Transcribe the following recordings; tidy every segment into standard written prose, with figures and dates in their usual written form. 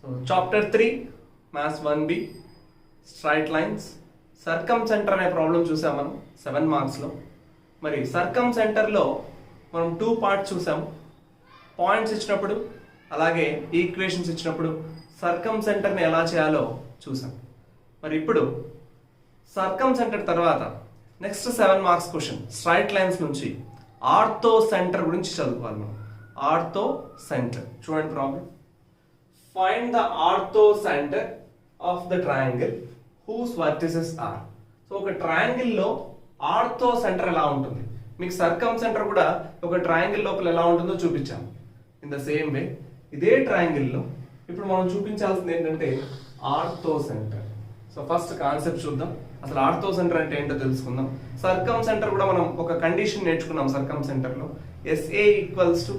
So chapter 3 Maths 1B Straight Lines సర్కంసెంటర్ అనే problem చూసాం మనం 7 మార్క్స్ లో. మరి సర్కంసెంటర్ లో మనం 2 పార్ట్స్ చూసాం. పాయింట్స్ ఇచ్చినప్పుడు అలాగే ఈక్వేషన్స్ ఇచ్చినప్పుడు సర్కంసెంటర్ ని ఎలా చేయాలో చూసాం. మరి ఇప్పుడు సర్కంసెంటర్ తర్వాత next 7 marks question straight lines నుంచి ఆర్థో సెంటర్ గురించి చదువుకోవాలి మనం. ఆర్థో సెంటర్ చూడండి problem. Find the ortho center of the triangle whose vertices are. So ఒక ట్రయాంగిల్ లో ఆర్థో సెంటర్ ఎలా ఉంటుంది, మీకు సర్కమ్ సెంటర్ కూడా ఒక ట్రయాంగిల్ లోపల ఎలా ఉంటుందో చూపించాము. ఇన్ ద సేమ్ వే ఇదే ట్రయాంగిల్ లో ఇప్పుడు మనం చూపించాల్సింది ఏంటంటే ortho centre. So first concept చూద్దాం, అసలు ఆర్థో సెంటర్ అంటే ఏంటో తెలుసుకుందాం. సర్కమ్ సెంటర్ కూడా మనం ఒక కండిషన్ నేర్చుకున్నాం. సర్కమ్ సెంటర్ లో SA equals to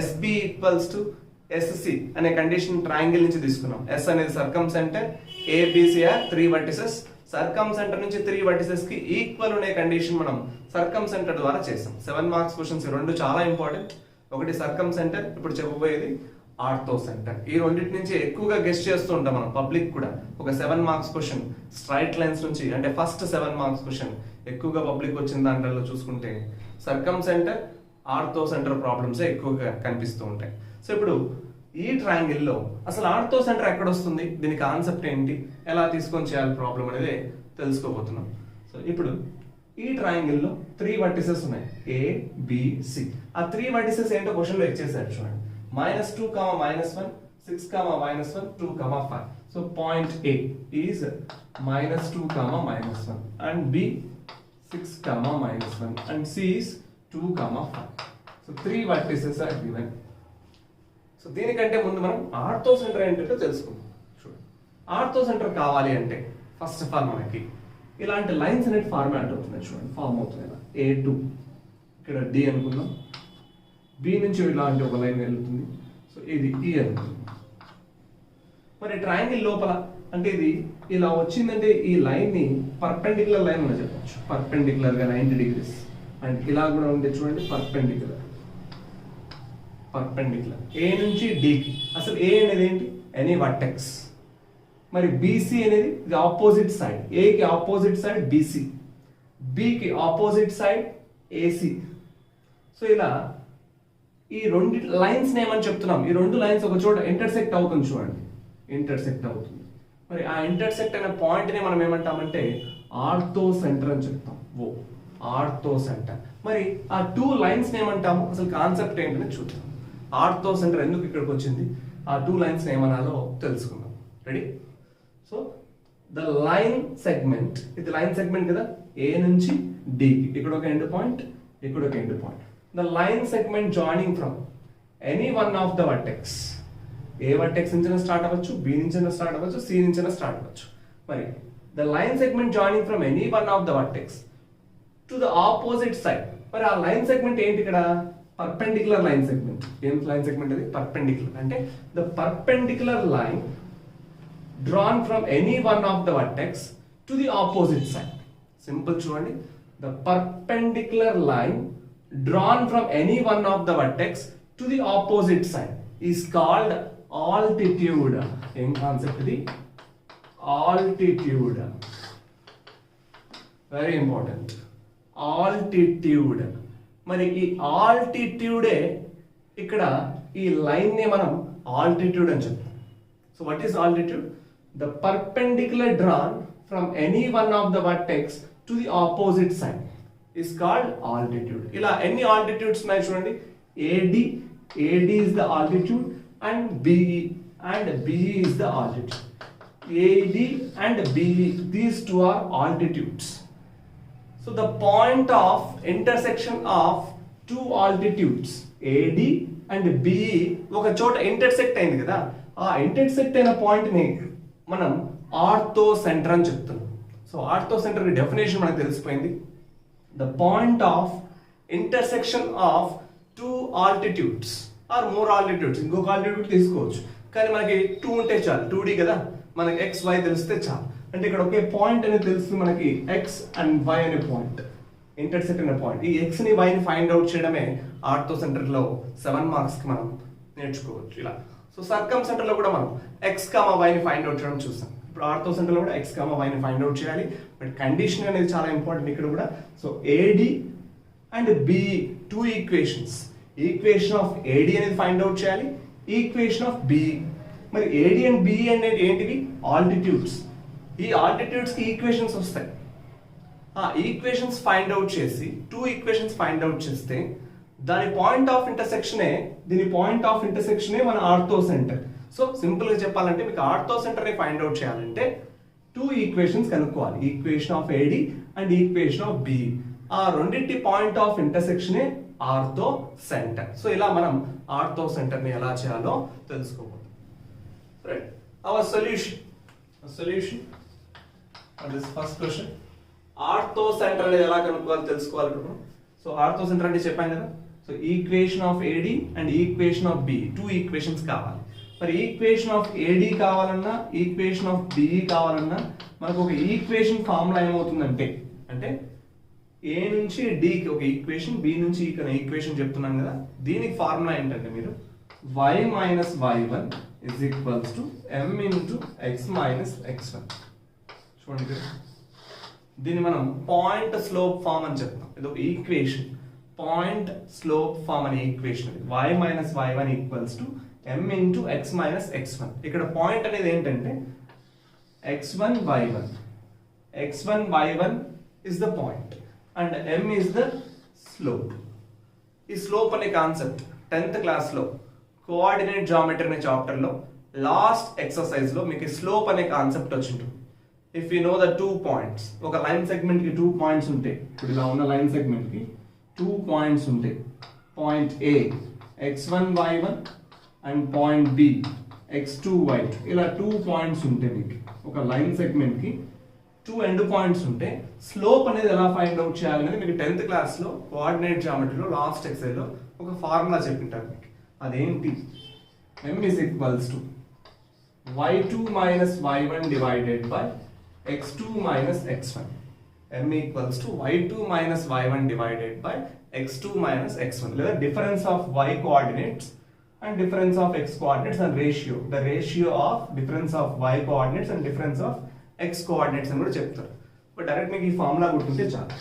SB equals to SC అనే కండిషన్ ట్రయాంగిల్ నుంచి తీసుకున్నాం. S అనేది సర్కమ్ సెంటర్, ABCR 3 వర్టిసెస్. సర్కమ్ సెంటర్ నుంచి 3 వర్టిసెస్ కి ఈక్వల్ అనే కండిషన్ మనం సర్కమ్ సెంటర్ ద్వారా చేసాం. 7 మార్క్స్ క్వశ్చన్స్ రెండు చాలా ఇంపార్టెంట్. ఒకటి సర్కమ్ సెంటర్, ఇప్పుడు చెప్పబోయేది ఆర్థో సెంటర్. ఈ రెండింటి నుంచి ఎక్కువగా గెస్ట్ చేస్తూ ఉంటాం మనం. పబ్లిక్ కూడా ఒక 7 మార్క్స్ క్వశ్చన్ స్ట్రైట్ లైన్స్ నుంచి అంటే ఫస్ట్ 7 మార్క్స్ క్వశ్చన్ ఎక్కువగా పబ్లిక్ వచ్చిన దాంట్లో చూసుకుంటే సర్కమ్ సెంటర్, ఆర్థో సెంటర్ ప్రాబ్లమ్స్ ఎక్కువగా కనిపిస్తూ ఉంటాయి. సో ఇప్పుడు ఈ ట్రయాంగిల్ లో అసలు ఆర్థో సెంటర్ ఎక్కడ వస్తుంది, దీని కాన్సెప్ట్ ఏంటి, ఎలా తీసుకొని చేయాలి ప్రాబ్లం అనేది తెలుసుకోబోతున్నాం. సో ఇప్పుడు ఈ ట్రయాంగిల్ లో 3 వర్టిసెస్ ఉన్నాయి, ABC. ఆ 3 వర్టిసెస్ ఏంటో క్వశ్చన్ లో ఇచ్చేసారు చూడండి. -2, -1, 6, -1, 2, 5. So point A is -2, -1 and B 6, -1 and C is 2, 5. So 3 vertices are given. So దీనికంటే ముందు మనం ఆర్థో సెంటర్ ఏంటంటే తెలుసుకుందాం. చూడండి, ఆర్థో సెంటర్ కావాలి అంటే ఫస్ట్ ఆఫ్ ఆల్ మనకి ఇలాంటి లైన్స్ అనేది ఫార్మాట్ అవుతుంది. చూడండి, ఫార్మ్ అవుతుంది ఇలా. A2 ఇక్కడ D అనుకుందాం, B నుంచి ఇలాంటి ఒక లైన్ వెళ్తుంది. సో ఇది E అనుకుందాం. మరి ట్రయాంగిల్ లోపల అంటే ఇది ఇలా వచ్చిందంటే ఈ లైన్ ని పర్పెండిక్యులర్ లైన్ అని చెప్పచ్చు. పర్పెండిక్యులర్ గా 90 degrees. అండ్ ఇలా కూడా ఉంది చూడండి, పర్పెండిక్యులర్. A నుంచి D కి. అసలు A అనేది ఏంటి, ఎనీ వర్టెక్స్. మరి BC అనేది ఆపోజిట్ సైడ్. A కి ఆపోజిట్ సైడ్ BC, B కి ఆపోజిట్ సైడ్ AC. సో ఇలా ఈ రెండు లైన్స్ ఏమని చెప్తున్నాం, ఈ రెండు లైన్స్ ఒక చోట ఇంటర్సెక్ట్ అవుతుంది చూడండి, ఇంటర్సెక్ట్ అవుతుంది. మరి ఆ ఇంటర్సెక్ట్ అనే పాయింట్ ని మనం ఏమంటామంటే ఆర్థో సెంటర్ అని చెప్తాం. Ortho centre. మరి ఆ 2 లైన్స్ ఏమంటాము, అసలు కాన్సెప్ట్ ఏంటని చూద్దాం. ఆర్థో సెంటర్ ఎందుకు ఇక్కడికి వచ్చింది, ఆ 2 లైన్స్ ఏమనాలో తెలుసుకుందాం. Ready? So the line segment, ఇది లైన్ సెగ్మెంట్ కదా, A నుంచి D కి. ఇక్కడ ఒక ఎండ్ పాయింట్, ఇక్కడ ఒక end point. The line segment joining from any one of the vertex. A vertex నుంచి స్టార్ట్ అవ్వచ్చు, B నుంచి స్టార్ట్ అవ్వచ్చు, C నుంచి స్టార్ట్ అవ్వచ్చు. మరి the line segment joining from any one of the vertex to the opposite side. మరి ఆ line segment ఏంటి ఇక్కడ, పర్పెండిక్యులర్ లైన్ సెగ్మెంట్. ఏం లైన్ సెగ్మెంట్ అది, పర్పెండిక్యులర్. అంటే the perpendicular line drawn from any one of the vertex to the opposite side. Simple చూడండి, the perpendicular line drawn from any one of the vertex to the opposite side is called altitude. ఏం concept ఇది, altitude. Very important, altitude. మరి ఈ ఆల్టిట్యూడే ఇక్కడ ఈ line ని మనం altitude అని చెప్తాం. So what is altitude, the perpendicular drawn from any one of the vertex to the opposite side is called altitude. ఇలా ఎన్ని ఆల్టిట్యూడ్స్ ఉన్నాయి చూడండి, AD is the altitude and BE is the altitude. AD and BE, these two are altitudes. So the point of intersection of 2 altitudes AD and BE ఒక చోట intersect అయింది కదా, ఆ intersect అయిన పాయింట్ ని మనం ఆర్థో సెంటర్ అని చెప్తున్నాం. సో ఆర్థో సెంటర్ కి డెఫినేషన్ మనకు తెలిసిపోయింది. The point of intersection of 2 altitudes or more altitudes. ఇంకొక ఆల్టిట్యూడ్ తీసుకోవచ్చు, కానీ మనకి 2 ఉంటే చాలు. 2D కదా, మనకి XY తెలిస్తే చాలు. అంటే ఇక్కడ ఒకే పాయింట్ అనేది తెలుస్తుంది మనకి, X అండ్ Y అనే పాయింట్, ఇంటర్సెక్ట్ అనే పాయింట్. ఈ X ని Y ని ఫైండ్ అవుట్ చేయడమే ఆర్థో సెంటర్ లో 7 మార్క్స్ కి మనం నేర్చుకోవచ్చు ఇలా. సో సర్కమ్ సెంటర్ లో కూడా మనం ఎక్స్ కామా వైని ఫైండ్ అవుట్ చేయడం చూస్తాం. ఇప్పుడు ఆర్థో సెంటర్ లో కూడా ఎక్స్ కామా వైని ఫైండ్ అవుట్ చేయాలి. బట్ కండిషన్ అనేది చాలా ఇంపార్టెంట్ ఇక్కడ కూడా. So AD and BE two equations. Equation of AD అనేది ఫైండ్ అవుట్ చేయాలి, ఈక్వేషన్ ఆఫ్ బిఈ. మరి ఏడి అండ్ బిఈ అనేది ఏంటివి? ఆల్టిట్యూడ్స్. ఈ ఆల్టిట్యూడ్స్ కి ఈక్వేషన్స్ వస్తాయి. ఆ ఈక్వేషన్స్ ఫైండ్ అవుట్ చేసి టూ ఈక్వేషన్స్ ఫైండ్ అవుట్ చేస్తే దాని పాయింట్ ఆఫ్ ఇంటర్సెక్షనే మన ఆర్థో సెంటర్. సో సింపుల్ గా చెప్పాలంటే మీకు ఆర్థో సెంటర్ ని ఫైండ్ అవుట్ చేయాలంటే టూ ఈక్వేషన్స్ కనుక్కోవాలి, equation of AD and equation of BE. ఆ రెండింటి పాయింట్ ఆఫ్ ఇంటర్సెక్షనే ఆర్థో సెంటర్. సో ఇలా మనం ఆర్థో సెంటర్ ని ఎలా చేయాలో తెలుసుకోవాలి. Right, our solution for this first question. Orthocentre అనేది ఎలా కనుక్కోవాలో తెలుసుకోవాలి. సో ఆర్థో సెంటర్ అంటే చెప్పాను కదా. So equation of AD and equation of BE two equations కావాలి. మరి ఈక్వేషన్ ఆఫ్ ఏడి కావాలన్నా ఈక్వేషన్ ఆఫ్ బిఈ కావాలన్నా మనకు ఒక ఈక్వేషన్ ఫార్ములా ఏమవుతుందంటే, అంటే ఏ నుంచి డికి ఒక ఈక్వేషన్, బి నుంచి ఈక్వేషన్ చెప్తున్నాను కదా, దీనికి ఫార్ములా ఏంటంటే మీరు y minus y1 is equals to m into x minus x1. చూడండి ఇక్కడ దీన్ని మనం పాయింట్ స్లోప్ ఫార్మ్ అని చెప్తాం. ఇది ఒక ఈక్వేషన్, పాయింట్ స్లోప్ ఫార్మ్ అనే equation. y minus y1 equals to m into x minus x1. ఇక్కడ పాయింట్ అనేది ఏంటంటే x1 y1 is the point and m is the slope. ఈ స్లోప్ అనే కాన్సెప్ట్ 10th క్లాస్ లో కోఆర్డినేట్ జామెట్రీ అనే chapter లో last exercise లో మీకు స్లోప్ అనే కాన్సెప్ట్ వచ్చింటుంది. If you know the 2 points, ఒక లైన్ సెగ్మెంట్ కి 2 పాయింట్స్ ఉంటాయి. ఇప్పుడు ఇలా ఉన్న లైన్ సెగ్మెంట్ కి 2 పాయింట్స్ ఉంటాయి. Point A x1 y1 and point B x2 y2. ఇలా 2 పాయింట్స్ ఉంటాయి. మీకు ఒక లైన్ సెగ్మెంట్ కి 2 ఎండ్ పాయింట్స్ ఉంటే స్లోప్ అనేది ఎలా ఫైండ్ అవుట్ చేయాలనేది మీకు 10th క్లాస్ లో కోఆర్డినేట్ జామెట్రీలో లాస్ట్ ఎక్సర్సైజ్ లో ఒక ఫార్ములా చెప్పింటారు మీకు. అదేంటి? m is equals to y2 minus y1 divided by x2 minus x1. m equals to y2 minus y1 divided by x2 minus x1. లేదా difference of y coordinates and difference of x coordinates and ratio. The ratio of difference of y coordinates and difference of x coordinates అని కూడా చెప్తారు. But direct మీకు ఈ formula గుర్తుంటే చాలు.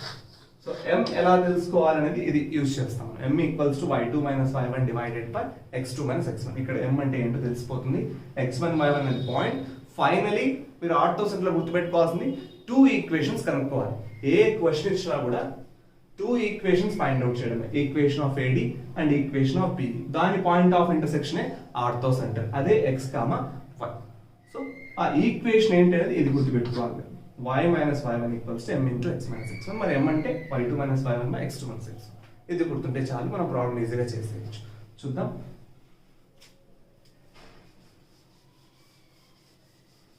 So m ఎలా తెలుసుకోవాలనేది ఇది యూజ్ చేస్తాం. m equals to y2 minus y1 divided by x2 minus x1. ఇక్కడ m అంటే ఏంటో తెలిసిపోతుంది. x1 y1 అనేది పాయింట్. ఫైనలీ మీరు ఆర్థో సెంటర్ లో గుర్తుపెట్టుకోవాల్సింది 2 ఈక్వేషన్స్ కనుక్కోవాలి. ఏ క్వశ్చన్ ఇచ్చినా కూడా 2 ఈక్వేషన్స్ ఫైండ్ అవుట్ చేయడమే. Equation of AD and equation of B. దాని పాయింట్ ఆఫ్ ఇంటర్సెక్షనే ఆర్థో సెంటర్. అదే x, y. సో ఆ ఈక్వేషన్ ఏంటనేది ఇది గుర్తుపెట్టుకోవాలి. y minus y1 equals to m into x minus x1. మరి m అంటే y2 minus y1 by x2 minus x1. ఇది గుర్తుంటే చాలు, మనం ప్రాబ్లం ఈజీగా చేసేయచ్చు. చూద్దాం.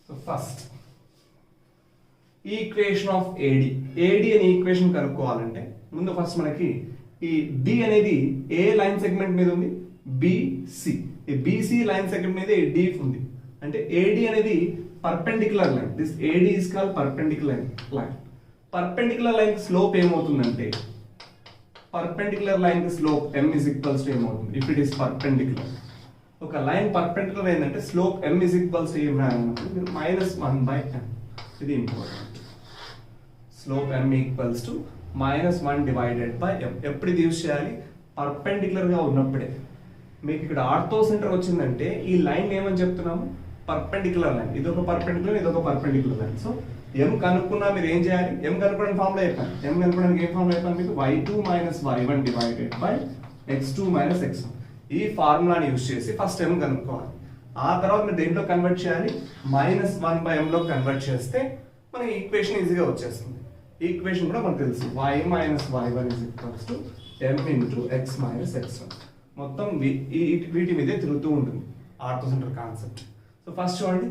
So first equation of AD. AD అనే ఈక్వేషన్ కనుక్కోవాలంటే ముందు ఫస్ట్ మనకి ఈ డి అనేది ఏ లైన్ సెగ్మెంట్ మీద ఉంది? బిసి. ఈ బిసి లైన్ సెగ్మెంట్ మీద డి ఉంది. అంటే ఏడి అనేది perpendicular line. This AD is called perpendicular line. Perpendicular line కి స్లోప్ ఏమవుతుందంటే, పర్పెండిక్యులర్ లైన్ కి slope m is equals to ఏమవుతుంది? ఇఫ్ ఇట్ ఇస్ పర్పెండిక్యులర్, ఒక లైన్ పర్పెండిక్యులర్ ఏంటంటే slope m is equals to ఏమన్నప్పుడు మీరు -1/m. ఇది important. Slope m equals to -1 divided by m. ఎప్పుడు ఇది యూజ్ చేయాలి? పర్పెండిక్యులర్ గా ఉన్నప్పుడే. మీకు ఇక్కడ ఆర్థో సెంటర్ వచ్చిందంటే ఈ లైన్ ఏమని చెప్తున్నాము? Perpendicular line. ఇదొక పర్పెండిక్యులర్, ఇదొక పర్పెండిక్యులర్ లైన్. సో m కనుక్కున్నా మీరు ఏం చేయాలి? m కనుక్కోవడానికి ఫార్ములా చెప్పాను. m కనుక్కోవడానికి ఏ ఫార్ములా చెప్పాను మీకు? y2 minus y1 divided by x2 minus x1. ఈ ఫార్ములాని యూజ్ చేసి ఫస్ట్ m కనుక్కోవాలి. ఆ తర్వాత మీరు దేంట్లో కన్వర్ట్ చేయాలి? -1/m లో కన్వర్ట్ చేస్తే మనకి ఈక్వేషన్ ఈజీగా వచ్చేస్తుంది. ఈక్వేషన్ కూడా మనకు తెలుసు. y minus y1 is equals to m into x minus x1. మొత్తం వీటి మీదే తిరుగుతూ ఉంటుంది ortho centre concept. So first చూడండి,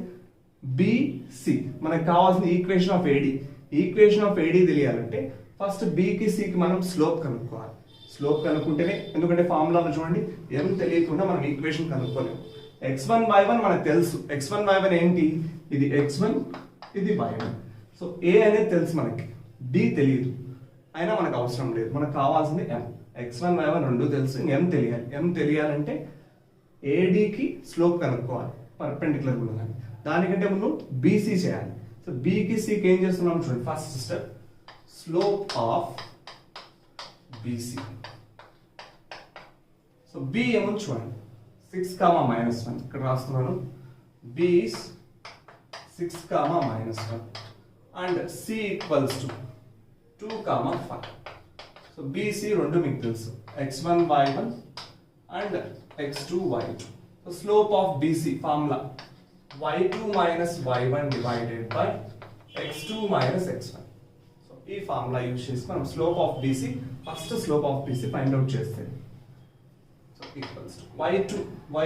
బిసి మనకు కావాల్సిన equation of AD. Equation of AD తెలియాలంటే ఫస్ట్ బికి సికి మనం స్లోప్ కనుక్కోవాలి. స్లోప్ కనుక్కుంటేనే, ఎందుకంటే ఫార్ములాలో చూడండి m తెలియకుండా మనం ఈక్వేషన్ కనుక్కోలేము. x1 y1 మనకు తెలుసు. x1 y1 ఏంటి? ఇది x1, ఇది y1. సో a అనేది తెలుసు మనకి, d తెలియదు. అయినా మనకు అవసరం లేదు, మనకు కావాల్సింది m. x1 y1 రెండు తెలుసు, m తెలియాలి. m తెలియాలంటే ఏడీకి స్లోప్ కనుక్కోవాలి పర్పెండిక్యులర్ ఉండగానే. దానికంటే ముందు బీసీ చేయాలి. సో బీకి సికి ఏం చేస్తున్నాం చూడండి. First step slope of BC. So B ఏమో చూడండి 6, -1 ఇక్కడ రాస్తున్నాను. B 6, -1 and C equals to 2, 5. So BC రెండు మీకు తెలుసు, x1 y1 and x2 y2. So slope of BC formula y2 - y1 divided by x2 - x1. So ఈ formula use చేసి మనం slope of BC, first slope of BC find out చేస్తే so equals to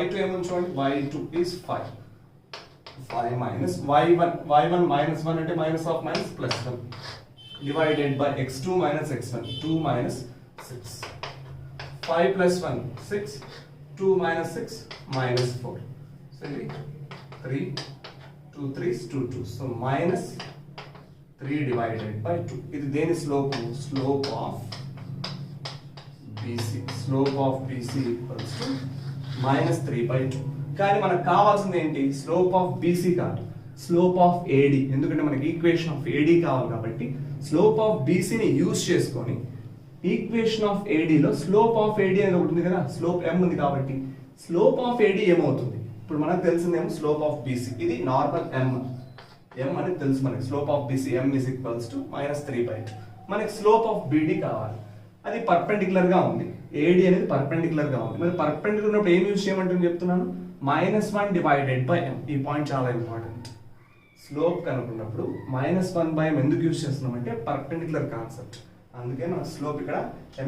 y2 ఏమని చూడండి. y2 is 5 minus y1 -1 అంటే minus of minus plus 1 divided by x2 - x1 2 - 6 5 + 1 6 2 - 6 -4. So 3 2 3s 2 2. So -3 divided by 2. ఇది దేని slope? Slope of BC. Slope of BC equals to -3/2. కానీ మనకు కావాల్సింది ఏంటి? స్లోప్ ఆఫ్ BC కాదు, స్లోప్ ఆఫ్ AD. ఎందుకంటే మనకి ఈక్వేషన్ ఆఫ్ AD కావాలి కాబట్టి స్లోప్ ఆఫ్ BCని యూజ్ చేసుకొని ఈక్వేషన్ ఆఫ్ AD లో స్లోప్ ఆఫ్ AD అనేది ఒకటి ఉంది కదా, స్లోప్ m ఉంది కాబట్టి స్లోప్ ఆఫ్ AD ఏమవుతుంది? ఇప్పుడు మనకు తెలిసిందేమో స్లోప్ ఆఫ్ BC, ఇది నార్మల్ m అనేది తెలుసు మనకి. Slope of BC m is equals to -3/2. మనకి స్లోప్ ఆఫ్ BD కావాలి, అది పర్పెండిక్యులర్ గా ఉంది. AD అనేది పర్పెండిక్యులర్ గా ఉంది. మరి పర్పెండిక్యులర్ ఉన్నప్పుడు ఏం యూజ్ చేయమంటుంది చెప్తున్నాను, -1 డివైడెడ్ బై m. ఈ పాయింట్ చాలా ఇంపార్టెంట్. స్లోప్ కనుక్కున్నప్పుడు -1/m ఎందుకు యూజ్ చేస్తున్నాం అంటే పర్పెండిక్యులర్ కాన్సెప్ట్. అందుకే మన స్లోప్ ఇక్కడ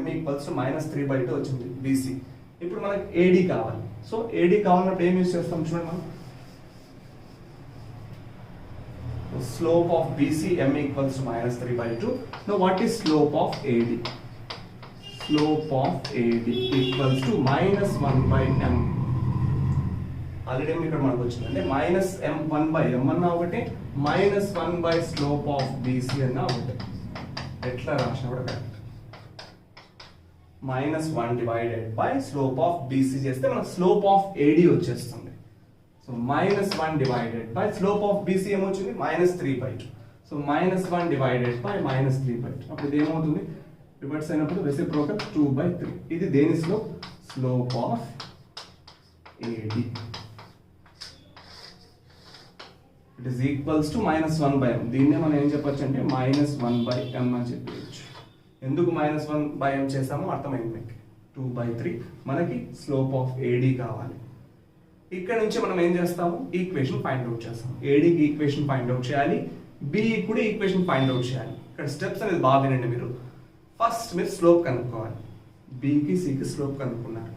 m ఈక్వల్స్ టు -3/2 వచ్చింది BC. ఇప్పుడు మనకి AD కావాలి. సో AD కావాలన్నప్పుడు ఏం యూజ్ చేస్తాం చూడండి మనం. Slope of BC m equals to -3/2. Now what is slope of AD? Slope of AD equals to -1/m. Already ఇక్కడ మనకు వచ్చింది అంటే -1/m అన్న ఒకటి, -1 స్లోప్ ఆఫ్ BC అన్న ఒకటి. ఎట్లా రాసినా కూడా correct. -1 divided by slope of BC చేస్తే మనకు స్లోప్ ఆఫ్ AD వచ్చేస్తుంది. So -1 divided by slope of BC ఏమొచ్చింది? -3/2. So -1 divided by -3/2. అప్పుడు ఇది ఏమవుతుంది? రివర్స్ అయినప్పుడు రెసిప్రోకల్ 2/3. ఇది దేని slope? Slope of AD. It is equals to -1/m. దీన్నే మనం ఏం చెప్పొచ్చు అంటే -1/m అని చెప్పవచ్చు. ఎందుకు -1/m చేసామో అర్థమైంది మీకు. 2/3 మనకి స్లోప్ ఆఫ్ AD కావాలి. ఇక్కడ నుంచి మనం ఏం చేస్తాము? ఈక్వేషన్ ఫైండ్ అవుట్ చేస్తాం. ADకి ఈక్వేషన్ ఫైండ్ అవుట్ చేయాలి, B కూడా ఈక్వేషన్ ఫైండ్ అవుట్ చేయాలి. ఇక్కడ స్టెప్స్ అనేది బాగా వినండి మీరు. ఫస్ట్ మీరు స్లోప్ కనుక్కోవాలి. Bకి Cకి స్లోప్ కనుక్కున్నారు.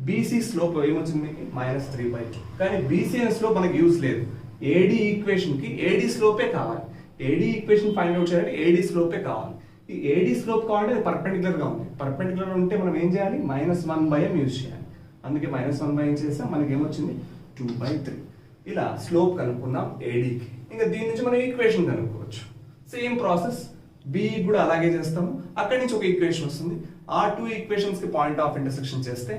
BC స్లోప్ ఏమొచ్చింది? -3/2. కానీ BC అనే స్లోప్ మనకి యూజ్ లేదు. AD ఈక్వేషన్ కి AD స్లోపే కావాలి. AD ఈక్వేషన్ ఫైండ్ అవుట్ చేయాలి, AD స్లోపే కావాలి. ఈ AD స్లోప్ కావాలంటే పర్పెండిక్యులర్ గా ఉంది. పర్పెండిక్యులర్ ఉంటే మనం ఏం చేయాలి? -1/m యూజ్ చేయాలి. అందుకే -1/m చేస్తాం, మనకి ఏమొచ్చింది? 2/3. ఇలా స్లోప్ కనుక్కున్నాం ADకి. ఇంకా దీని నుంచి మనం ఈక్వేషన్ కనుక్కోవచ్చు. సేమ్ ప్రాసెస్ B కూడా అలాగే చేస్తాము. అక్కడి నుంచి ఒక ఈక్వేషన్ వస్తుంది. ఆ 2 ఈక్వేషన్స్ కి పాయింట్ ఆఫ్ ఇంటర్సెక్షన్ చేస్తే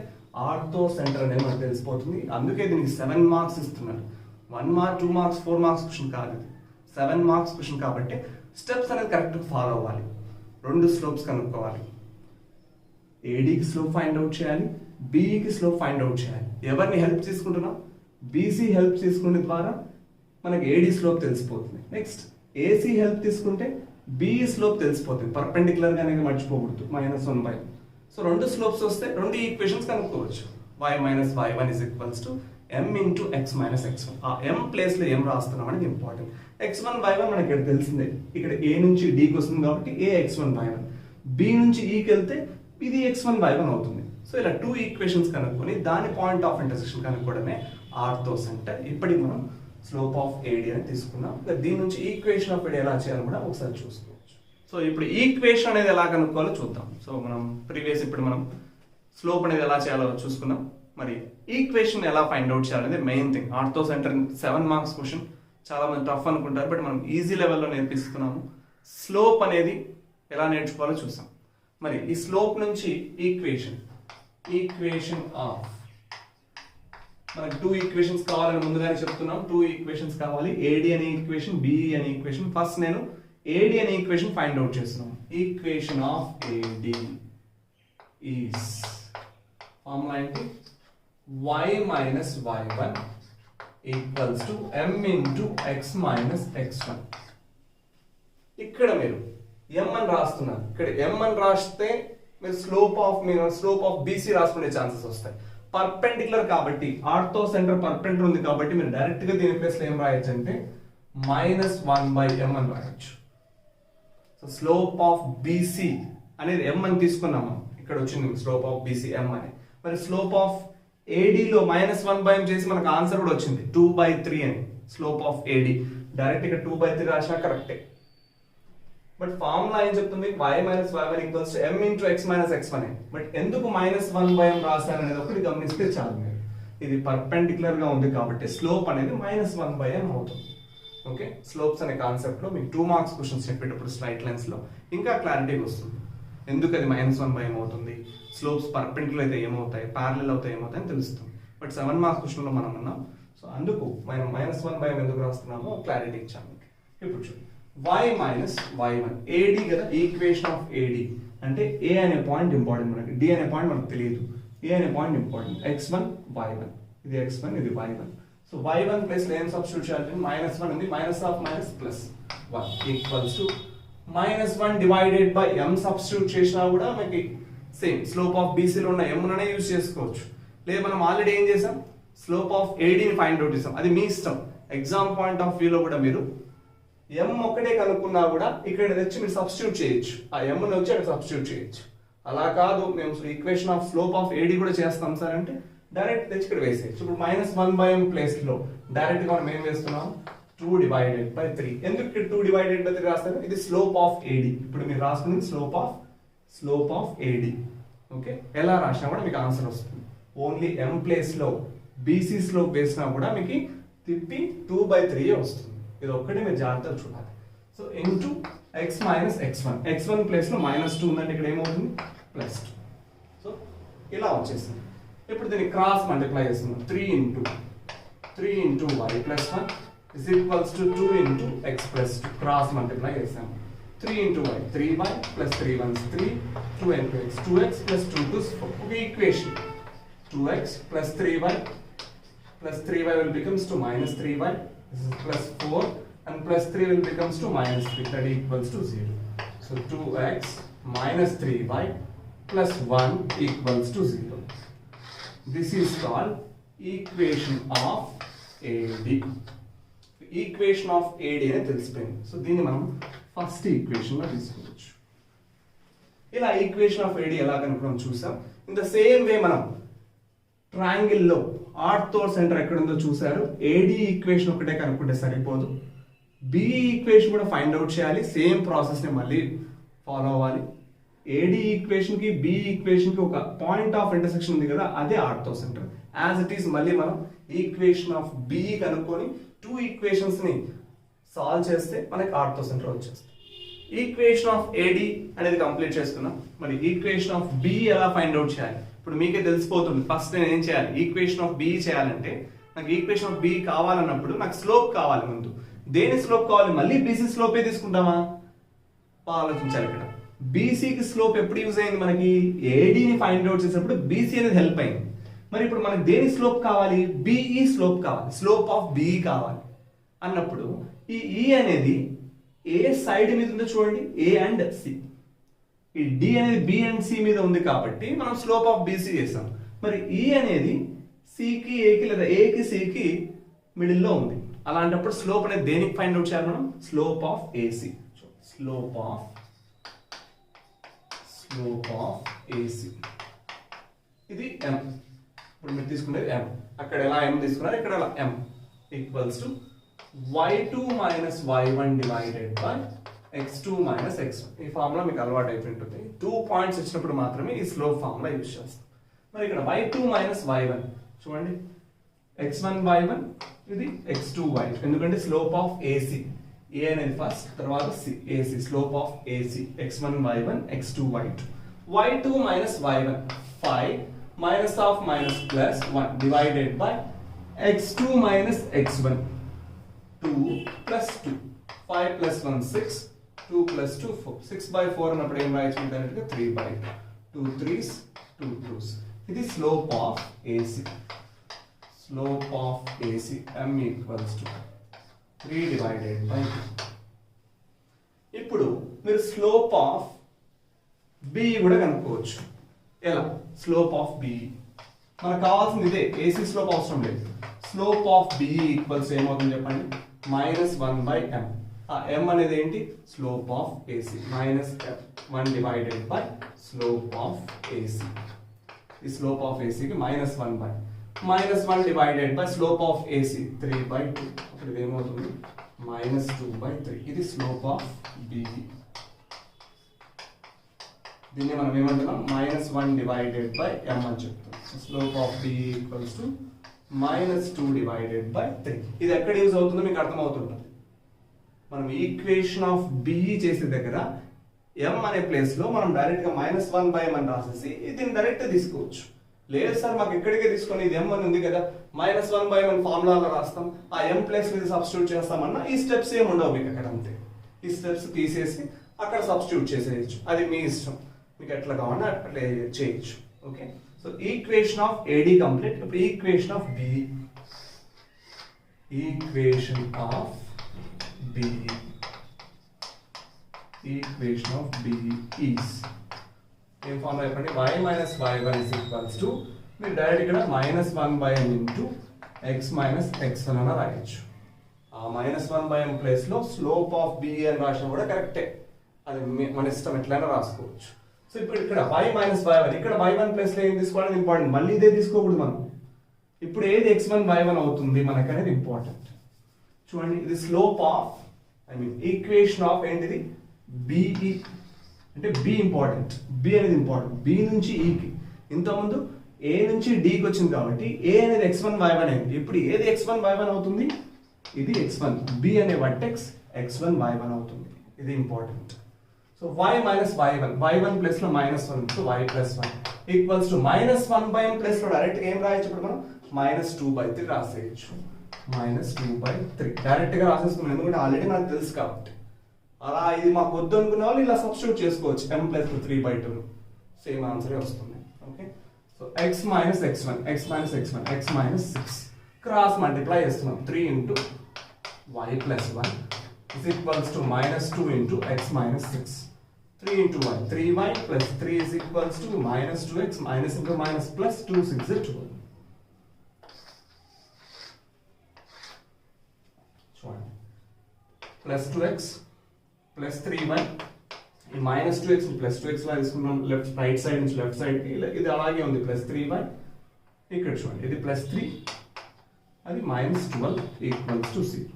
ఆర్థో సెంటర్ అనేది మనకు తెలిసిపోతుంది. అందుకే దీనికి 7 మార్క్స్ ఇస్తున్నారు. 1 మార్క్ 2 మార్క్స్ 4 మార్క్స్ క్వశ్చన్ కాదు, 7 మార్క్స్ క్వశ్చన్. కాబట్టి స్టెప్స్ అనేది కరెక్ట్ ఫాలో అవ్వాలి. 2 స్లోప్స్ కనుక్కోవాలి. ADకి స్లోప్ ఫైండ్ అవుట్ చేయాలి, Bకి స్లోప్ ఫైండ్ అవుట్ చేయాలి. ఎవరిని హెల్ప్ తీసుకుంటున్నాం? BC హెల్ప్ తీసుకునే ద్వారా మనకి AD స్లోప్ తెలిసిపోతుంది. నెక్స్ట్ AC హెల్ప్ తీసుకుంటే BE స్లోప్ తెలిసిపోతుంది. పర్పెండిక్యులర్ గా అనేది మర్చిపోకూడదు. -1/m. సో 2 స్లోప్స్ వస్తే 2 ఈక్వేషన్స్ కనుక్కోవచ్చు. y - y1 is equals to m into x minus x1. ఆ m ప్లేస్ లో ఏం రాస్తున్నాం అనేది ఇంపార్టెంట్. x1 y1 మనకి ఇక్కడ తెలిసిందే. ఇక్కడ A నుంచి D కి వస్తుంది కాబట్టి A x1 y1. B నుంచి E కి వెళ్తే ఇది x1 y1 అవుతుంది. సో ఇలా 2 ఈక్వేషన్స్ కనుక్కొని దాని పాయింట్ ఆఫ్ ఇంటర్సెక్షన్ కనుక్కోవడమే ఆర్థో సెంటర్. ఇప్పటికి మనం స్లోప్ ఆఫ్ AD అని తీసుకున్నాం. దీని నుంచి ఈక్వేషన్ ఆఫ్ AD ఎలా చేయాలో కూడా ఒకసారి చూసుకోవచ్చు. సో ఇప్పుడు ఈక్వేషన్ అనేది ఎలా కనుక్కోవాలో చూద్దాం. సో మనం ప్రీవియస్ ఇప్పుడు మనం స్లోప్ అనేది ఎలా చేయాలో చూసుకున్నాం. మరి ఈక్వేషన్ ఎలా ఫైండ్ అవుట్ చేయాలనేది main thing. Ortho centre 7 marks question, చాలా మంది టఫ్ అనుకుంటారు, బట్ మనం ఈజీ లెవెల్లో నేర్పిస్తున్నాము. స్లోప్ అనేది ఎలా నేర్చుకోవాలో చూసాం. మరి ఈ స్లోప్ నుంచి ఈక్వేషన్ ఆఫ్ మనకు 2 ఈక్వేషన్స్ కావాలని ముందుగానే చెప్తున్నాం. 2 ఈక్వేషన్స్ కావాలి, ఏడి అనే ఈక్వేషన్, బిఈ అనే ఈక్వేషన్. ఫస్ట్ నేను ఏడి అనే ఈక్వేషన్ ఫైండ్ అవుట్ చేస్తున్నాను. Equation of AD is formula ఏంటి? y minus y1 equals to m into x minus x1. ఇక్కడ మీరు m అని రాస్తున్నారు. ఇక్కడ m అని రాస్తే మీరు స్లోప్ ఆఫ్ BC రాసుకునే ఛాన్సెస్ వస్తాయి. పర్పెండిక్యులర్ కాబట్టి, ఆర్థో సెంటర్ పర్పెండిక్యులర్ ఉంది కాబట్టి మీరు డైరెక్ట్ గా దీని ప్లేస్ లో ఏం రాయొచ్చు అంటే -1/m అని రాయొచ్చు. సో స్లోప్ ఆఫ్ BC అనేది m అని తీసుకున్నాము. ఇక్కడ వచ్చింది స్లోప్ ఆఫ్ BC m అని. మరి స్లోప్ ఆఫ్ AD లో -1/m చేసి మనకు ఆన్సర్ కూడా వచ్చింది 2/3 అని. స్లోప్ ఆఫ్ AD డైరెక్ట్ ఇక్కడ 2/3 రాసినా కరెక్టే. బట్ ఫార్ములా ఏం చెప్తుంది? y minus y1 equals to m into x minus x1 అని. బట్ ఎందుకు -1/m రాశాను అనేది ఒకటి గమనిస్తే చాలు మీరు. ఇది పర్పెండిక్యులర్ గా ఉంది కాబట్టి స్లోప్ అనేది -1/m అవుతుంది. ఓకే, స్లోప్స్ అనే కాన్సెప్ట్ లో మీకు 2 మార్క్స్ క్వశ్చన్స్ చెప్పేటప్పుడు స్ట్రైట్ లైన్స్ లో ఇంకా క్లారిటీ వస్తుంది. ఎందుకు అది -1/m అవుతుంది, స్లోప్స్ పర్పెండిక్యులర్ అయితే ఏమవుతాయి, ప్యారలల్ అవుతాయి ఏమవుతాయి అని తెలుస్తుంది. బట్ 7 మార్క్స్ క్వశ్చన్ లో మనం ఉన్నాం. సో అందుకు మనం -1/m ఎందుకు రాస్తున్నామో క్లారిటీ ఇచ్చాము. ఇప్పుడు చూడండి, y minus y1 AD కదా, ఈక్వేషన్ ఆఫ్ AD అంటే A అనే పాయింట్ ఇంపార్టెంట్ మనకి, D అనే పాయింట్ మనకు తెలియదు, A అనే పాయింట్ ఇంపార్టెంట్. x1 y1, ఇది x1 ఇది y1. సో y1 ప్లస్ ఏం సబ్స్టిట్యూట్ చేయాలి? -1 ఉంది, -(-1) equals to -1 divided by m substitute చేసినా కూడా మనకి సేమ్ స్లోప్ ఆఫ్ BC లో ఉన్న m ననే యూజ్ చేసుకోవచ్చు. లేదు మనం ఆల్రెడీ ఏం చేసాం, స్లోప్ ఆఫ్ AD ని ఫైండ్ అవుట్ చేసాం. అది మీ ఇష్టం. ఎగ్జామ్ పాయింట్ ఆఫ్ వ్యూ లో కూడా మీరు m ఒకటే కనుక్కున్నా కూడా ఇక్కడ తెచ్చి మీరు సబ్స్టిట్యూట్ చేయొచ్చు. ఆ m ని వచ్చి అక్కడ సబ్స్టిట్యూట్ చేయొచ్చు. అలా కాదు మేము equation of slope of AD కూడా చేస్తాం సార్ అంటే డైరెక్ట్ తెచ్చి ఇక్కడ వేసేయచ్చు. ఇప్పుడు -1/m ప్లేస్ లో డైరెక్ట్ గా మనం ఏం వేస్తున్నాం? 2 డివైడెడ్ బై 3. ఎందుకు ఇక్కడ 2 డివైడెడ్ బై 3 రాస్తారు? ఇది స్లోప్ ఆఫ్ AD. ఇప్పుడు మీరు రాసుకునేది స్లోప్ ఆఫ్ AD. ఓకే, ఎలా రాసినా కూడా మీకు ఆన్సర్ వస్తుంది. ఓన్లీ m ప్లేస్ లో BC స్లోప్ వేసినా కూడా మీకు తిప్పి 2/3 వస్తుంది. ఇది ఒక్కటే మీరు జాగ్రత్తగా చూడాలి. So into x minus x1, x1 place లో -2 ఉందంటే ఇక్కడ ఏమవుతుంది? +2. సో ఇలా వచ్చేసింది. ఇప్పుడు దీన్ని క్రాస్ మల్టిప్లై చేస్తున్నాం. 3 into y plus 1 is equals to 2 into x plus 2. Cross multiply చేసాము. 3 into y, 3y plus 3 1 is 3, 2 into x, 2x plus 2 is 4. ఒక equation 2x plus 3y will becomes to -3y. This is plus 4 and plus 3 will becomes to -3, that equals to 0. So 2x minus 3y plus 1 equals to 0. This is called equation of AD. Equation of AD అని తెలిసిపోయింది. So దీన్ని మనం first equation లో తీసుకోవచ్చు. ఇలా equation of AD ఎలా కనుక్కోవడం చూసాం. ఇన్ ద సేమ్ వే మనం ట్రయాంగిల్ లో ఆర్థో సెంటర్ ఎక్కడ ఉందో చూసారు. AD ఈక్వేషన్ ఒకటే కనుక్కుంటే సరిపోదు, BE ఈక్వేషన్ కూడా ఫైండ్ అవుట్ చేయాలి. సేమ్ ప్రాసెస్ ని మళ్ళీ ఫాలో అవ్వాలి. AD ఈక్వేషన్ కి BE ఈక్వేషన్ కి ఒక పాయింట్ ఆఫ్ ఇంటర్సెక్షన్ ఉంది కదా, అదే ortho centre. As it is మళ్ళీ మనం ఈక్వేషన్ ఆఫ్ BE కనుక్కొని 2 ఈక్వేషన్స్ ని సాల్వ్ చేస్తే మనకి ఆర్థో సెంటర్ వచ్చేస్తుంది. ఈక్వేషన్ ఆఫ్ AD అనేది కంప్లీట్ చేసుకున్నాం. మరి ఈక్వేషన్ ఆఫ్ BE ఎలా ఫైండ్ అవుట్ చేయాలి ఇప్పుడు మీకే తెలిసిపోతుంది. ఫస్ట్ నేను ఏం చేయాలి? ఈక్వేషన్ ఆఫ్ BE చేయాలంటే నాకు ఈక్వేషన్ ఆఫ్ BE కావాలన్నప్పుడు నాకు స్లోప్ కావాలి. ముందు దేని స్లోప్ కావాలి? మళ్ళీ BC స్లోపే తీసుకుంటామా? ఆలోచించాలి. ఇక్కడ BC కి స్లోప్ ఎప్పుడు యూజ్ అయింది? మనకి AD ని ఫైండ్ అవుట్ చేసేటప్పుడు BC అనేది హెల్ప్ అయింది. మరి ఇప్పుడు మనకి దేని స్లోప్ కావాలి? BE స్లోప్ కావాలి, స్లోప్ ఆఫ్ BE కావాలి అన్నప్పుడు ఈ E అనేది ఏ సైడ్ మీద ఉందో చూడండి, A అండ్ C. ఈ D అనేది B అండ్ C మీద ఉంది కాబట్టి మనం స్లోప్ ఆఫ్ BC చేసాం. మరి E అనేది C కి A కి లేదా A కి C కి మిడిల్ లో ఉంది. అలాంటప్పుడు స్లోప్ అనేది దేనికి ఫైండ్ అవుట్ చేయాలి మనం? Slope of AC. Slope of AC ఇది m. ఇప్పుడు మీరు తీసుకునేది m. అక్కడ ఎలా m తీసుకున్నారు, ఇక్కడ ఎలా m equals to y2 minus y1 divided by x2 minus x1. ఈ ఫార్ములా మీకు అలవాటు అయిపోయింటుంది. 2 పాయింట్స్ ఇచ్చినప్పుడు మాత్రమే ఈ స్లోప్ ఫార్ములా యూజ్ చేస్తాం. మరి ఇక్కడ y2 minus y1 చూడండి, x1 y1 ఇది x2 y, ఎందుకంటే స్లోప్ ఆఫ్ AC. A అనేది ఫస్ట్, తర్వాత C, AC slope of AC x1 y1 x2 y2. y2 minus y1 5 minus of minus plus 1 divided by x2 minus x1 2 plus 2 5 plus 1 6 2 plus 2 4 6 by 4 అన్నప్పుడు ఏం రాయొచ్చు direct గా 3 by 2 3s 2 2s ఇది slope of AC slope of AC m equals to 3 divided by 2 ఇప్పుడు మీరు slope of B కూడా కనుక్కోవచ్చు ఎలా స్లోప్ ఆఫ్ B మనకు కావాల్సింది ఇదే AC స్లోప్ అవసరం లేదు స్లోప్ ఆఫ్ B ఈక్వల్స్ ఏమవుతుంది చెప్పండి -1/m ఆ m అనేది ఏంటి slope of AC -1 divided by slope of AC ఈ స్లోప్ ఆఫ్ AC కి -1 divided by slope of AC 3/2 అప్పుడు ఇది ఏమవుతుంది -2/3 ఇది స్లోప్ ఆఫ్ B దీన్ని మనం ఏమంటున్నాం -1 divided by m అని చెప్తాం slope of B equals to -2 divided by 3 ఇది ఎక్కడ యూజ్ అవుతుందో మీకు అర్థమవుతుంటుంది మనం ఈక్వేషన్ ఆఫ్ B చేసే దగ్గర m అనే ప్లేస్ లో మనం డైరెక్ట్ గా -1/m అని రాసేసి దీన్ని డైరెక్ట్ తీసుకోవచ్చు లేదు సార్ మాకు ఇక్కడికే తీసుకొని ఇది m అని ఉంది కదా -1/m ఫార్ములాలో రాస్తాం ఆ m ప్లేస్ మీద సబ్స్టిట్యూట్ చేస్తామన్నా ఈ స్టెప్స్ ఏమి ఉండవు మీకు అక్కడ అంతే ఈ స్టెప్స్ తీసేసి అక్కడ సబ్స్టిట్యూట్ చేసేయచ్చు అది మీ ఇష్టం మీకు ఎట్లా కావాలన్నా అట్లా చేయొచ్చు okay so equation of AD complete ఇప్పుడు equation of B equation of B equation of B is ఏం ఫార్ములా చెప్పండి y minus y1 is equals to మీరు డైరెక్ట్ ఇక్కడ -1/m into x minus x1 అని రాయొచ్చు ఆ -1/m ప్లేస్ లో slope of B అని రాసినా కూడా కరెక్టే అది మన ఇష్టం ఎట్లైనా రాసుకోవచ్చు సో ఇప్పుడు ఇక్కడ y minus y1 ఇక్కడ y1 ప్లేస్ లో ఏం తీసుకోవడం ఇంపార్టెంట్ మళ్ళీ ఇదే తీసుకోకూడదు మనం ఇప్పుడు ఏది x1 y1 అవుతుంది మనకు అనేది ఇంపార్టెంట్ చూడండి ఇది స్లోప్ ఆఫ్ ఈక్వేషన్ ఆఫ్ ఏంటిది BE అంటే B ఇంపార్టెంట్ B అనేది ఇంపార్టెంట్ B నుంచి E కి ఇంతకుముందు A నుంచి D కి వచ్చింది కాబట్టి A అనేది x1 y1 అయింది ఇప్పుడు ఏది x1 y1 అవుతుంది ఇది x1 B అనే వర్టెక్స్ x1 y1 అవుతుంది ఇది important so y minus y1 place లో -1 so y plus 1 equals to -1/m place లో డైరెక్ట్ గా ఏం రాయొచ్చు ఇప్పుడు మనం -2/3 రాసేయచ్చు -2/3 డైరెక్ట్ గా రాసేస్తున్నాం ఎందుకంటే ఆల్రెడీ నాకు తెలుసు కాబట్టి అలా ఇది మాకు వద్దు అనుకున్న వాళ్ళు ఇలా సబ్స్టిట్యూట్ చేసుకోవచ్చు m ప్లస్ 3/2 సేమ్ ఆన్సరే వస్తుంది okay so x minus x1 x minus 6 cross multiply చేస్తున్నాం 3 into y plus 1 is equals to -2 into x minus 6 3 into 1 3y plus 3 is equals to -2x minus into minus plus 2 6 is 12 plus 2x plus 3y ఈ -2x plus 2x లా తీసుకున్నాం left right side నుంచి left side కి ఇది అలాగే ఉంది plus 3y ఇక్కడ చూడండి ఇది ప్లస్ 3 అది -12 equals to 0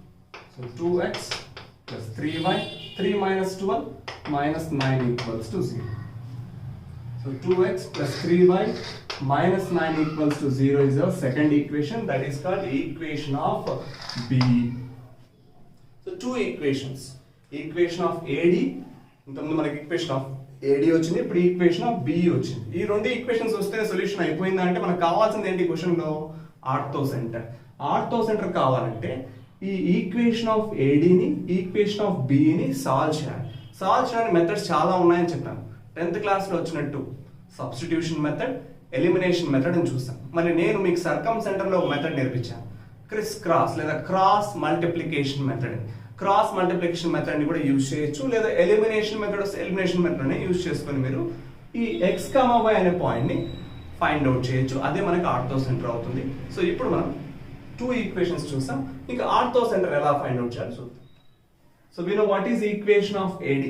so 2x plus 3y 3 minus 12 minus 9 equals to 0 so 2x plus 3y minus 9 equals to 0 is our second equation that is called equation of B so two equations equation of AD ఇంతకుముందు మనకి equation of AD వచ్చింది ఇప్పుడు equation of B వచ్చింది ఈ రెండు equations వస్తే solution అయిపోయిందా అంటే మనకు కావాల్సింది ఏంటి క్వశ్చన్ లో ఆర్థో సెంటర్ కావాలంటే ఈ ఈక్వేషన్ ఆఫ్ AD ని ఈక్వేషన్ ఆఫ్ B ని సాల్వ్ చేయడానికి మెథడ్స్ చాలా ఉన్నాయని చెప్పాను 10th క్లాస్ లో వచ్చినట్టు సబ్స్టిట్యూషన్ మెథడ్ ఎలిమినేషన్ మెథడ్ అని చూసాం మరి నేను మీకు సర్కమ్ సెంటర్ లో ఒక మెథడ్ నేర్పించాను క్రిస్ క్రాస్ లేదా cross multiplication method cross multiplication method ని కూడా యూజ్ చేయొచ్చు లేదా ఎలిమినేషన్ మెథడ్ ని యూజ్ చేసుకొని మీరు ఈ x, y అనే పాయింట్ ని ఫైండ్ అవుట్ చేయొచ్చు అదే మనకి ఆర్థో సెంటర్ అవుతుంది సో ఇప్పుడు మనం టూ ఈక్వేషన్స్ చూసాం ఇంకా ఆర్థో సెంటర్ ఎలా ఫైండ్ అవుట్ చేయాలి చూద్దాం so we know what is equation of AD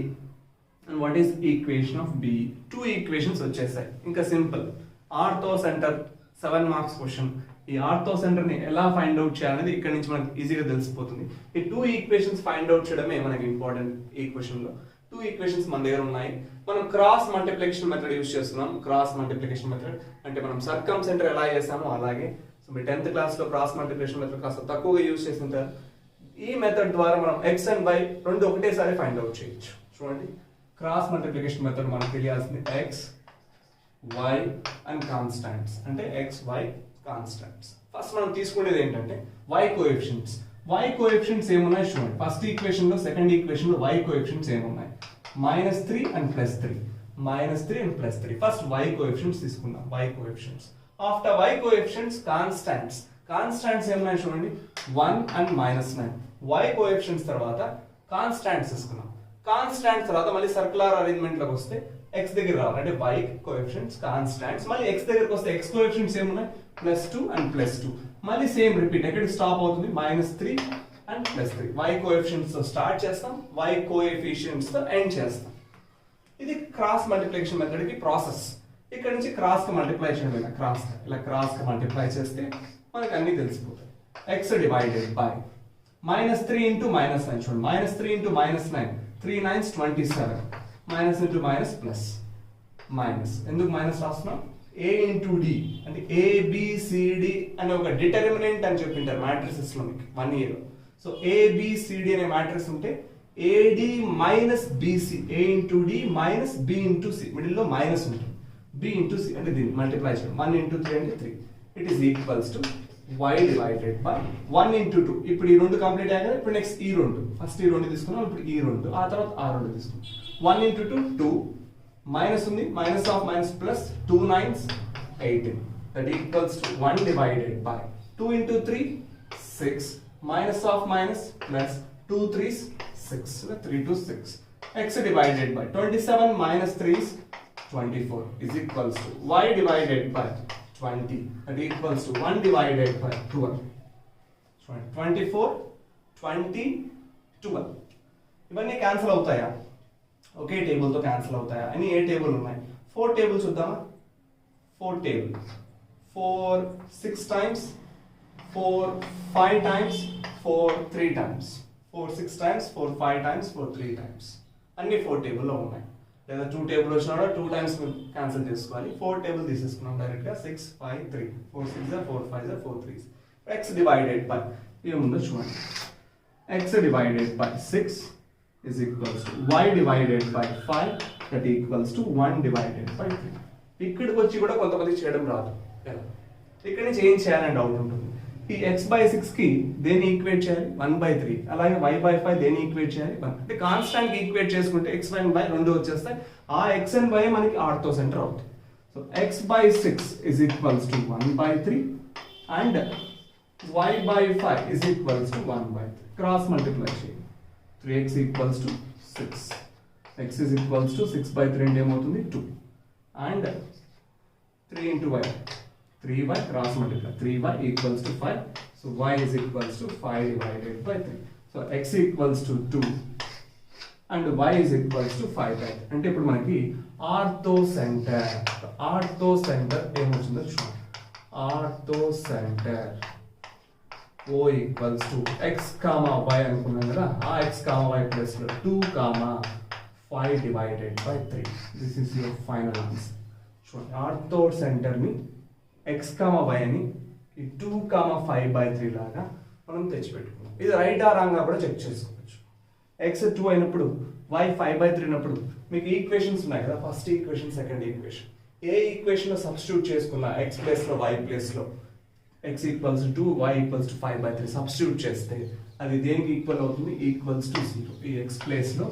and what is equation of B two equations వచ్చేసాయి ఇంకా simple ortho centre 7 marks question ఈ ఆర్థో సెంటర్ ని ఎలా ఫైండ్ అవుట్ చేయాలనేది ఇక్కడ నుంచి మనకి ఈజీగా తెలిసిపోతుంది ఈ టూ ఈక్వేషన్స్ ఫైండ్ అవుట్ చేయడమే మనకి ఇంపార్టెంట్ ఈ క్వశ్చన్ లో టూ ఈక్వేషన్స్ మన దగ్గర ఉన్నాయి మనం క్రాస్ మల్టిప్లికేషన్ మెథడ్ యూజ్ చేస్తున్నాం క్రాస్ మల్టిప్లికేషన్ మెథడ్ అంటే మనం సర్కమ్ సెంటర్ ఎలా చేసామో అలాగే సో మీ 10th క్లాస్ లో క్రాస్ మల్టిప్లికేషన్ మెథడ్ కాస్త తక్కువగా యూజ్ చేస్తుంటారు ఈ మెథడ్ ద్వారా మనం x అండ్ y రెండు ఒకటేసారి ఫైండ్ అవుట్ చేయొచ్చు చూడండి క్రాస్ మల్టిప్లికేషన్ మెథడ్ మనకు తెలియాల్సింది x y అండ్ కాన్స్టాంట్స్ అంటే x y కాన్స్టాంట్స్ ఫస్ట్ మనం తీసుకునేది ఏంటంటే y కోఎఫిషియెంట్స్. y కోఎఫిషియెంట్స్ ఏమున్నాయి చూడండి. ఫస్ట్ ఈక్వేషన్ లో సెకండ్ ఈక్వేషన్ లో y కోఎఫిషియెంట్స్ ఏమున్నాయి? -3 and +3. -3 and +3. First y coefficients తీసుకుందాం. y coefficients. After y coefficients constants. Constants ఏమున్నాయి చూడండి. 1 అండ్ -9. y కోఎఫిషియెంట్స్ తర్వాత కాన్స్టాంట్స్ తీసుకున్నాం. కాన్స్టాంట్స్ తర్వాత మళ్ళీ సర్క్యులర్ అరేంజ్మెంట్ లోకి వస్తే x దగ్గర రావాలి. అంటే y కోఎఫిషియెంట్స్ కాన్స్టాంట్స్. మళ్ళీ x దగ్గరికి వస్తే x కోఎఫిషియెంట్స్ ఏమున్నాయి? +2 అండ్ +2. మళ్ళీ సేమ్ రిపీట్. ఎక్కడికి స్టాప్ అవుతుంది? -3 అండ్ +3. y కోఎఫిషియెంట్స్ తో స్టార్ట్ చేస్తాం, y కోఎఫిషియెంట్స్ తో ఎండ్ చేస్తాం. ఇది క్రాస్ మల్టిప్లికేషన్ మెథడ్ కి ప్రాసెస్. ఇక్కడ నుంచి క్రాస్ కి మల్టిప్లై చేయడం, ఇలా క్రాస్ కి మల్టిప్లై చేస్తే మనకు అన్ని తెలిసిపోతాయి. x డివైడెడ్ బై -3 ఇంటూ -9 చూడండి. -3 into -9, 3 9s 27. Minus into minus plus minus. ఎందుకు మైనస్ రాస్తున్నాం? a ఇంటూ డి అంటే ABCD అనే ఒక డిటర్మినెంట్ అని చెప్పింటారు మ్యాట్రిసెస్ లో మీకు 1 year. సో ABCD అనే మ్యాట్రిక్స్ ఉంటే AD minus BC, A into D minus B into C, middle లో మైనస్ ఉంటుంది. B ఇంటూ C అంటే దీన్ని మల్టిప్లై చేయడం. 1 ఇంటూ 3 అంటే 3. It is equals to y divided by 1 into 2. ఇప్పుడు ఈ రెండు కంప్లీట్ అయ్యాక ఇప్పుడు నెక్స్ట్ ఈ రెండు. ఫస్ట్ ఈ రెండు తీసుకున్నాం, ఇప్పుడు ఈ రెండు, ఆ తర్వాత ఆ రెండు తీసుకున్నాం. 1 ఇంటూ 2 2, మైనస్ ఉంది, minus of minus plus 2 9s 18. That equals to 1 divided by 2 into 3 6, minus of minus plus 2 3s 6, 3 to 6. x divided by 27 minus 3 is 24 is equals to y divided by 20 that equals to 1 divided by 12. 24 20 12 ఇవన్నీ cancel అవుతాయా? ఒకే table తో cancel అవుతాయా అని ఏ table ఉన్నాయి? 4 tables చూద్దామా? 4 table 4 6 times, 4 5 times, 4 3 times, 4 6 times, 4 5 times, 4 3 times. అన్ని 4 టేబుల్లో ఉన్నాయి. లేదా 2 టేబుల్ వచ్చినా కూడా 2 times క్యాన్సిల్ చేసుకోవాలి. 4 టేబుల్ తీసేసుకున్నాం డైరెక్ట్ గా. 6 5 3, 4 6 4 5 4 3. x డివైడెడ్ బై ఏముందో చూడండి. x divided by 6 is equals to y divided by 5 that equals to 1 divided by 3. ఇక్కడికి వచ్చి కూడా కొంతమంది చేయడం రాదు. ఎలా? ఇక్కడ నుంచి ఏం చేయాలని డౌట్ ఉంటుంది. ఈ x/6 కి దేన్ని ఈక్వేట్ చేయాలి? 1/3. అలాగే y/5 దేన్ని ఈక్వేట్ చేయాలి? 1. అంటే కాన్స్టాంట్ కి ఈక్వేట్ చేసుకుంటే x and y రెండు వచ్చేస్తాయి. ఆ x and y మనకి ఆర్థో సెంటర్ అవుతుంది. So x/6 is equals to 1/3 and y/5 is equals to 1/3. Cross multiply చేయండి. 3x equals to 6. x is equals to 6/3 అంటే ఏమవుతుంది? 2. and 3 into y, 3y cross multiply, 3y equals to 5. So y is equals to 5 divided by 3. So x equals to 2 and y is equals to 5/3. అంటే ఇప్పుడు మనకి ortho centre ఏమొచ్చిందో చూడండి. Ortho centre O equals to x comma y అనుకున్నాం కదా. ఆ x comma y plus 2 comma 5 divided by 3. This is your final answer. చూడండి, ortho centre ని x comma y అని ఈ 2 comma 5/3 లాగా మనం తెచ్చిపెట్టుకున్నాం. ఇది రైట్ ఆ రాంగ్ కూడా చెక్ చేసుకోవచ్చు. x 2 అయినప్పుడు y 5/3 అయినప్పుడు మీకు ఈక్వేషన్స్ ఉన్నాయి కదా. First equation, second equation. ఏ ఈక్వేషన్ లో సబ్స్టిట్యూట్ చేసుకున్నా x ప్లేస్ లో y ప్లేస్ లో x equals to 2, y equals to 5/3 substitute చేస్తే అది దేనికి ఈక్వల్ అవుతుంది? Equals to 0. ఈ x ప్లేస్ లో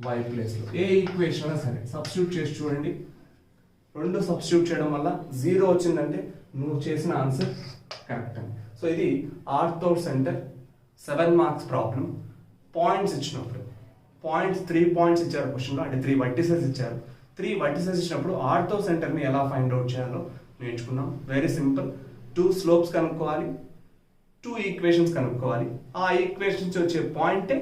y ప్లేస్ లో ఏ ఈక్వేషన్ అయినా సరే సబ్స్టిట్యూట్ చేసి చూడండి. రెండు సబ్స్టిట్యూట్ చేయడం వల్ల 0 వచ్చిందంటే నువ్వు చేసిన ఆన్సర్ కరెక్ట్ అని. సో ఇది ortho centre 7 marks problem. Points ఇచ్చినప్పుడు పాయింట్స్ 3 points ఇచ్చారు క్వశ్చన్లో, అంటే 3 vertices ఇచ్చారు. 3 vertices ఇచ్చినప్పుడు ఆర్థో సెంటర్ని ఎలా ఫైండ్ అవుట్ చేయాలో నేర్చుకున్నాం. Very simple. 2 slopes కనుక్కోవాలి, 2 ఈక్వేషన్స్ కనుక్కోవాలి. ఆ ఈక్వేషన్స్ వచ్చే పాయింటే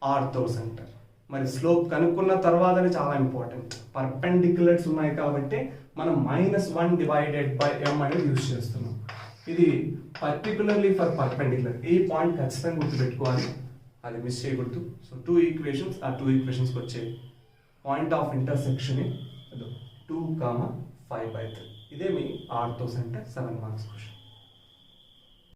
ఆర్థో సెంటర్. మరి స్లోప్ కనుక్కున్న తర్వాతనే చాలా ఇంపార్టెంట్. పర్పెండిక్యులర్స్ ఉన్నాయి కాబట్టి మనం -1 డివైడెడ్ బై m అనేది యూజ్ చేస్తున్నాం. ఇది పర్టికులర్లీ ఫర్ పర్పెండిక్యులర్. ఈ పాయింట్ ఖచ్చితంగా గుర్తుపెట్టుకోవాలి, అది మిస్ చేయకూడదు. సో 2 ఈక్వేషన్స్, ఆ 2 ఈక్వేషన్స్కి వచ్చే పాయింట్ ఆఫ్ ఇంటర్సెక్షన్ 2, 5/3. ఇదే మీ ఆర్థో సెంటర్ 7 marks క్వశ్చన్.